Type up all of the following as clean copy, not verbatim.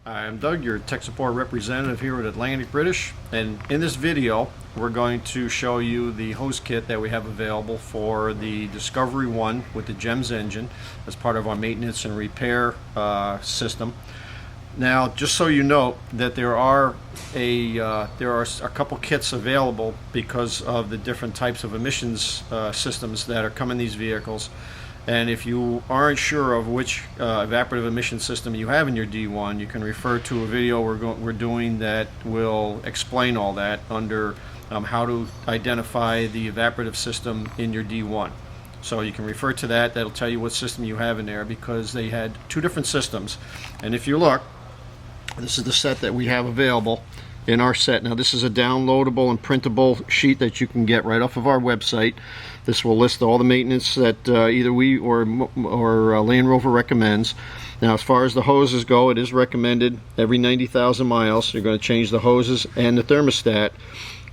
I'm Doug, your tech support representative here at Atlantic British, and in this video we're going to show you the hose kit that we have available for the Discovery 1 with the GEMS engine as part of our maintenance and repair system. Now, just so you know that there are a couple kits available because of the different types of emissions systems that are coming in these vehicles. And if you aren't sure of which evaporative emission system you have in your D1, you can refer to a video we're doing that will explain all that under how to identify the evaporative system in your D1. So you can refer to that. That'll tell you what system you have in there, because they had two different systems. And if you look, this is the set that we have available in our set. Now, this is a downloadable and printable sheet that you can get right off of our website. This will list all the maintenance that either we or Land Rover recommends. Now, as far as the hoses go, it is recommended every 90,000 miles. You're going to change the hoses and the thermostat,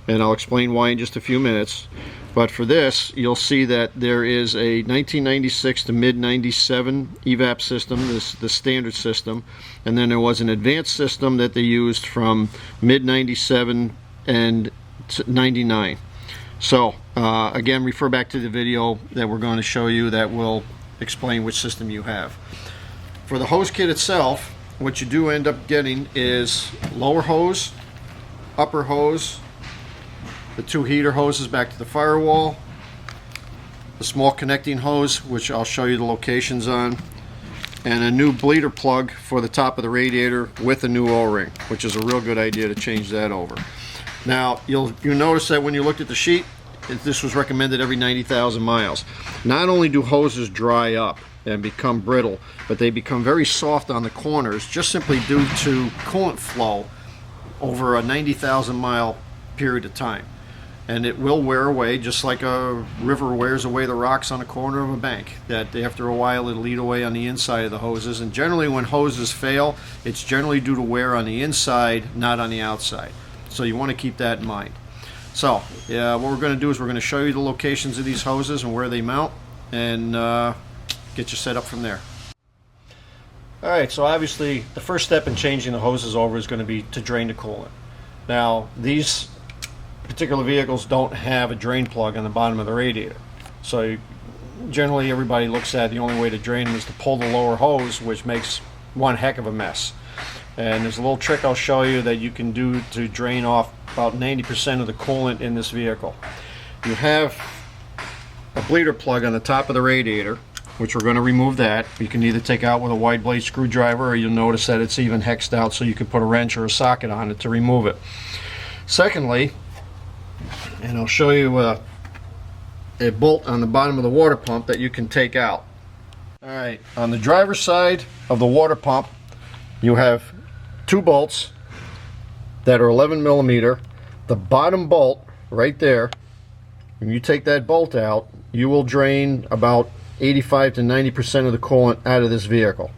and I'll explain why in just a few minutes. But for this, you'll see that there is a 1996 to mid-97 evap system, the standard system, and then there was an advanced system that they used from mid-97 and 99. So again, refer back to the video that we're going to show you that will explain which system you have. For the hose kit itself, what you do end up getting is lower hose, upper hose, the two heater hoses back to the firewall, the small connecting hose, which I'll show you the locations on, and a new bleeder plug for the top of the radiator with a new O-ring, which is a real good idea to change that over. Now, you'll notice that when you looked at the sheet, this was recommended every 90,000 miles. Not only do hoses dry up and become brittle, but they become very soft on the corners, just simply due to coolant flow over a 90,000 mile period of time. And it will wear away, just like a river wears away the rocks on a corner of a bank. That after a while it'll eat away on the inside of the hoses. And generally when hoses fail, it's generally due to wear on the inside, not on the outside. So you want to keep that in mind. So what we're going to do is we're going to show you the locations of these hoses and where they mount, and get you set up from there. Alright, so obviously the first step in changing the hoses over is going to be to drain the coolant. Now, these particular vehicles don't have a drain plug on the bottom of the radiator, so generally everybody looks at the only way to drain them is to pull the lower hose, which makes one heck of a mess. And there's a little trick I'll show you that you can do to drain off about 90% of the coolant in this vehicle. You have a bleeder plug on the top of the radiator, which we're going to remove that. You can either take out with a wide blade screwdriver, or you'll notice that it's even hexed out, so you can put a wrench or a socket on it to remove it. Secondly, and I'll show you a bolt on the bottom of the water pump that you can take out. Alright, on the driver's side of the water pump, you have two bolts that are 11 millimeter. The bottom bolt right there, when you take that bolt out, you will drain about 85 to 90% of the coolant out of this vehicle.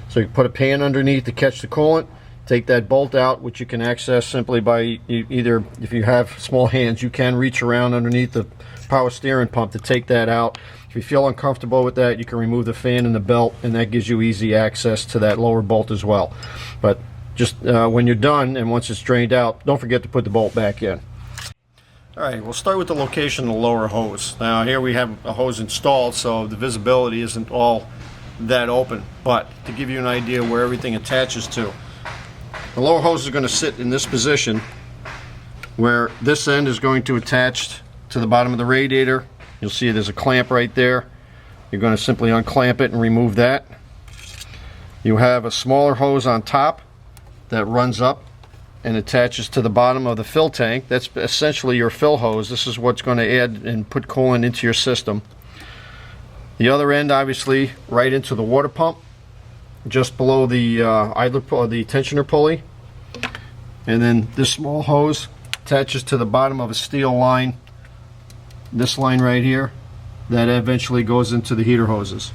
So you put a pan underneath to catch the coolant, take that bolt out, which you can access simply by either, if you have small hands, you can reach around underneath the power steering pump to take that out. If you feel uncomfortable with that, you can remove the fan and the belt, and that gives you easy access to that lower bolt as well. But just when you're done and once it's drained out, don't forget to put the bolt back in. Alright, we'll start with the location of the lower hose. Now, here we have a hose installed, so the visibility isn't all that open, but to give you an idea where everything attaches to, the lower hose is going to sit in this position, where this end is going to attach to the bottom of the radiator. You'll see there's a clamp right there. You're going to simply unclamp it and remove that. You have a smaller hose on top that runs up and attaches to the bottom of the fill tank. That's essentially your fill hose. This is what's going to add and put coolant into your system. The other end, obviously, right into the water pump, just below the idler pulley, the tensioner pulley. And then this small hose attaches to the bottom of a steel line, this line right here, that eventually goes into the heater hoses.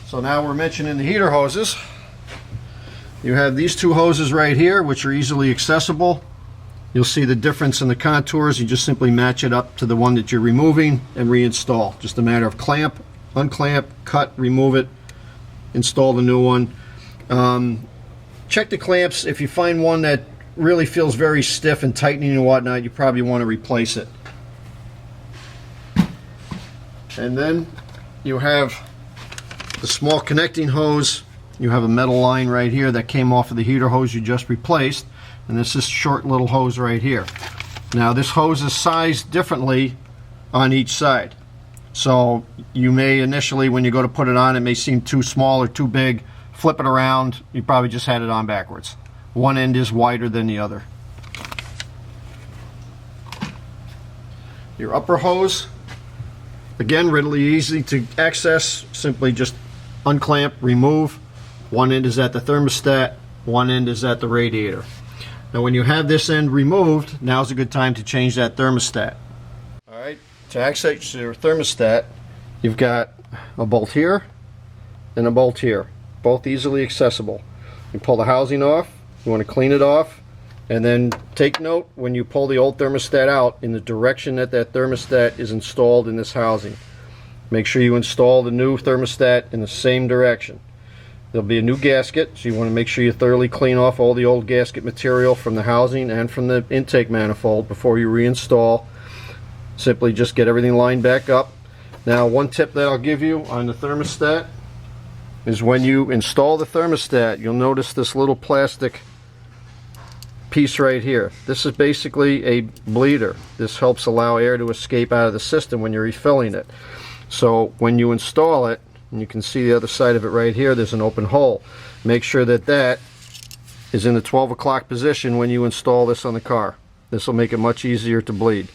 So now we're mentioning the heater hoses. You have these two hoses right here, which are easily accessible. You'll see the difference in the contours. You just simply match it up to the one that you're removing and reinstall. Just a matter of clamp, unclamp, cut, remove it, install the new one. Check the clamps. If you find one that really feels very stiff and tightening and whatnot, you probably want to replace it. And then you have the small connecting hose. You have a metal line right here that came off of the heater hose you just replaced, and this is short little hose right here. Now this hose is sized differently on each side, so you may initially, when you go to put it on, it may seem too small or too big. Flip it around, you probably just had it on backwards. One end is wider than the other. Your upper hose, again, really easy to access. Simply just unclamp, remove. One end is at the thermostat, one end is at the radiator. Now when you have this end removed, now's a good time to change that thermostat. Alright, to access your thermostat, you've got a bolt here and a bolt here, both easily accessible. You pull the housing off, you want to clean it off, and then take note when you pull the old thermostat out in the direction that that thermostat is installed in this housing. Make sure you install the new thermostat in the same direction. There'll be a new gasket, so you want to make sure you thoroughly clean off all the old gasket material from the housing and from the intake manifold before you reinstall. Simply just get everything lined back up. Now, one tip that I'll give you on the thermostat is when you install the thermostat, you'll notice this little plastic piece right here. This is basically a bleeder. This helps allow air to escape out of the system when you're refilling it. So when you install it, and you can see the other side of it right here, there's an open hole. Make sure that that is in the 12 o'clock position when you install this on the car. This will make it much easier to bleed.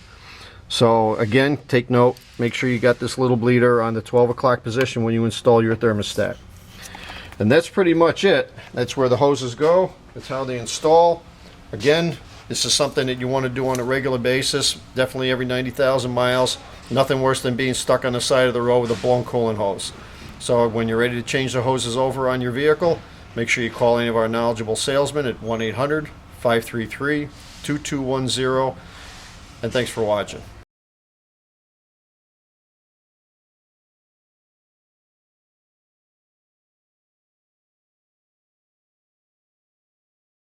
So again, take note, make sure you got this little bleeder on the 12 o'clock position when you install your thermostat. And that's pretty much it. That's where the hoses go. That's how they install. Again, this is something that you want to do on a regular basis, definitely every 90,000 miles. Nothing worse than being stuck on the side of the road with a blown coolant hose. So when you're ready to change the hoses over on your vehicle, make sure you call any of our knowledgeable salesmen at 1-800-533-2210. And thanks for watching.